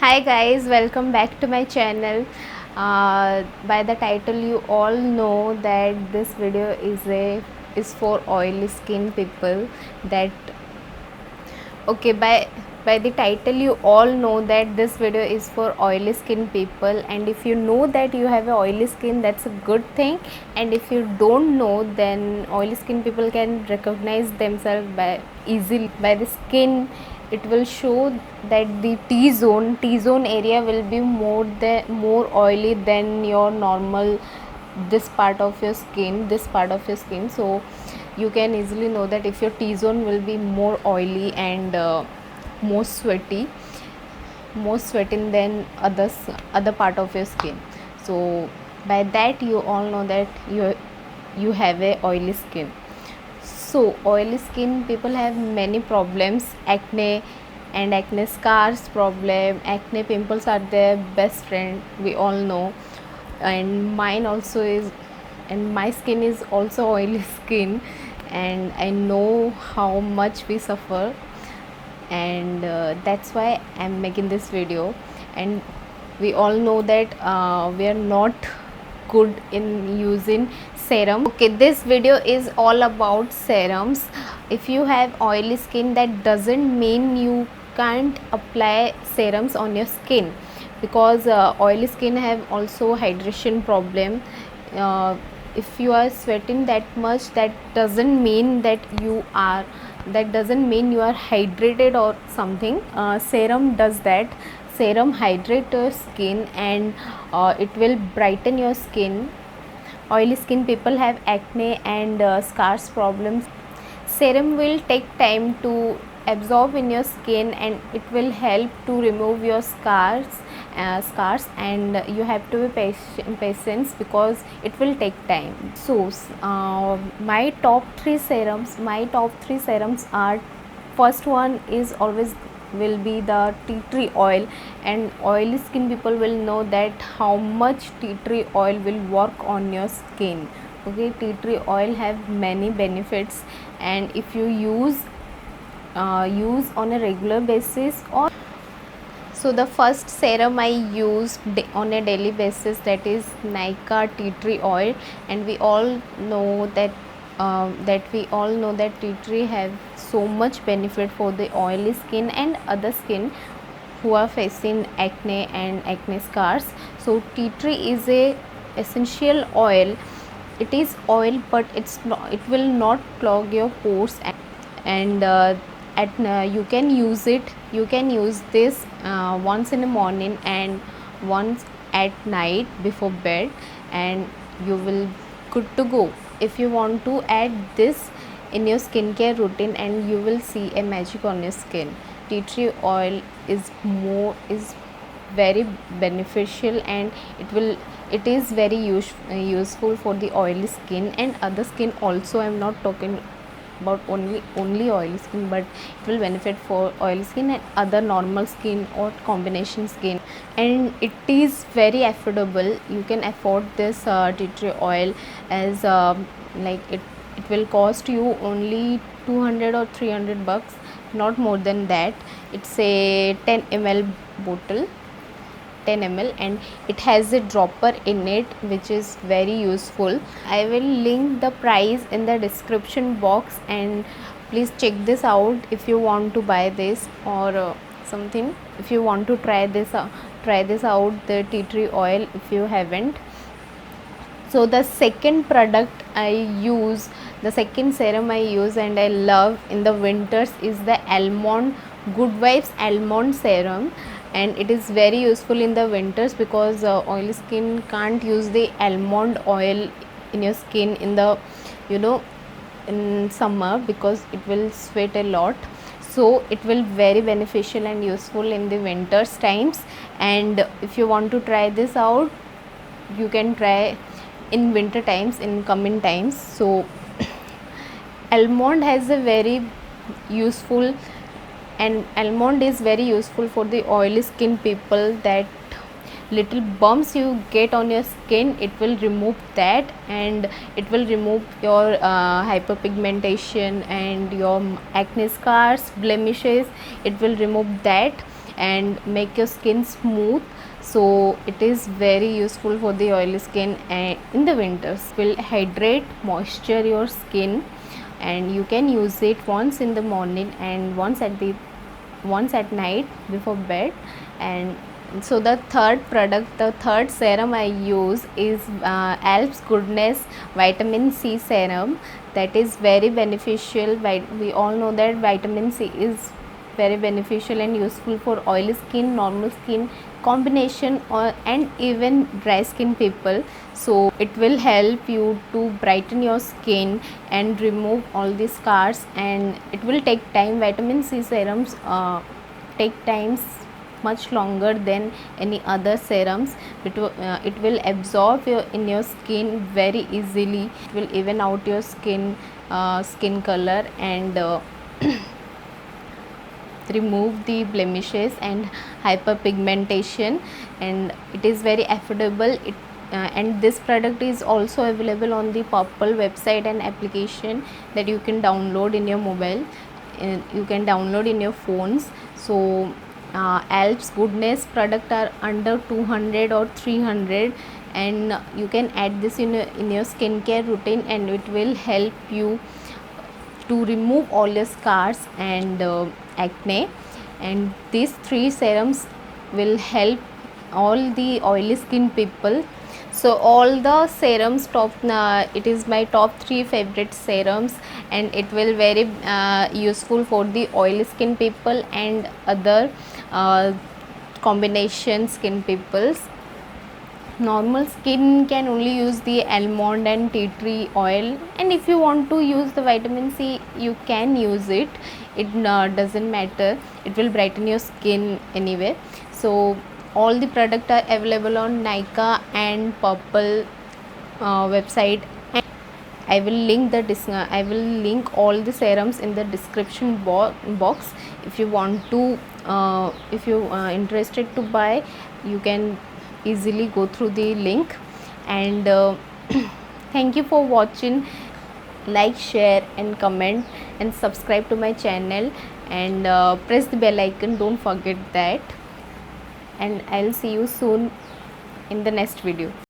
Hi guys, welcome back to my channel. By the title you all know that this video is for oily skin people. That okay, by the title you all know that this video is for oily skin people, and if you know that you have a oily skin, that's a good thing. And if you don't know, then oily skin people can recognize themselves by easily by the skin. It will show that the T zone area will be more oily than your normal this part of your skin. So you can easily know that if your T zone will be more oily and more sweaty more sweating than other part of your skin. So by that you all know that you have a oily skin. So oily skin people have many problems: acne and acne scars problem. Acne pimples are their best friend, we all know. And mine also is, and my skin is also oily skin, and I know how much we suffer. And that's why I'm making this video. And we all know that we are not good in using serum. Okay, this video is all about serums. If you have oily skin, that doesn't mean you can't apply serums on your skin, because oily skin have also hydration problem. uh, if you are sweating that much, that doesn't mean you are hydrated or something. Serum does that. Serum hydrate your skin, and it will brighten your skin. Oily skin people have acne and scars problems. Serum will take time to absorb in your skin, and it will help to remove your scars, and you have to be patient because it will take time. So my top 3 serums are: first one is always will be the tea tree oil. And oily skin people will know that how much tea tree oil will work on your skin. Okay, tea tree oil have many benefits, and if you use on a regular basis. Or so the first serum I use on a daily basis, that is Nykaa tea tree oil. And we all know that tea tree have so much benefit for the oily skin and other skin who are facing acne and acne scars. So tea tree is a essential oil. It is oil, but it will not clog your pores. And you can use this once in the morning and once at night before bed, and you will good to go. If you want to add this in your skincare routine, and you will see a magic on your skin. Tea tree oil is very beneficial, and it is very useful for the oily skin and other skin also. I'm not talking about only oily skin, but it will benefit for oily skin and other normal skin or combination skin. And it is very affordable. You can afford this tea tree oil, as like it will cost you only 200 or 300 bucks, not more than that. It's a 10 ml bottle, 10 ml, and it has a dropper in it, which is very useful. I will link the price in the description box, and please check this out if you want to buy this, or something. If you want to try this out, the tea tree oil, if you haven't. So the second serum I use and I love in the winters is the almond Good Vibes almond serum. And it is very useful in the winters, because oily skin can't use the almond oil in your skin in the in summer, because it will sweat a lot. So it will very beneficial and useful in the winters times. And if you want to try this out, you can try in winter times, in coming times. So almond has a very useful, and almond is very useful for the oily skin people. That little bumps you get on your skin, it will remove that, and it will remove your hyperpigmentation and your acne scars, blemishes. It will remove that. and make your skin smooth. So it is very useful for the oily skin and in the winters. Will hydrate, moisture your skin, and you can use it once in the morning and once at night before bed. And so the third serum I use is Alps Goodness Vitamin C serum. That is very beneficial. We all know that vitamin C is very beneficial and useful for oily skin, normal skin combination, and even dry skin people. So it will help you to brighten your skin and remove all the scars, and it will take time. Vitamin C serums take times much longer than any other serums. It will absorb in your skin very easily. It will even out your skin color and remove the blemishes and hyperpigmentation, and it is very affordable. And this product is also available on the Purple website and application that you can download in your mobile, you can download in your phones. So Alps Goodness product are under 200 or 300, and you can add this in your skincare routine, and it will help you to remove all your scars and acne. And these three serums will help all the oily skin people. So all the serums it is my top 3 favorite serums, and it will very useful for the oily skin people and other combination skin peoples. Normal skin can only use the almond and tea tree oil, and if you want to use the vitamin C, you can use it. It doesn't matter, it will brighten your skin anyway. So all the products are available on Nykaa and Purple website, and I will link all the serums in the description box. If you want to if you are interested to buy, you can easily go through the link. And thank you for watching. Like, share and comment and subscribe to my channel, and press the bell icon, don't forget that. And I'll see you soon in the next video.